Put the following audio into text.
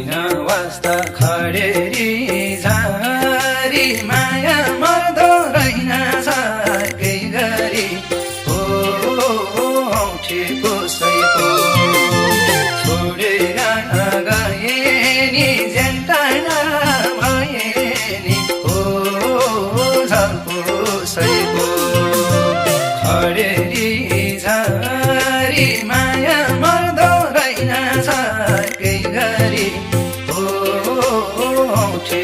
छैन वास्ता खडेरी झारी माया मर्दो रहेनछ केही गरी हो औँठी कसैको छोडेर गए नि जेन्टाना भए नि हो कसैको खडेरी झारी माया मर्दो रहेनछ केही गरी हो औँठी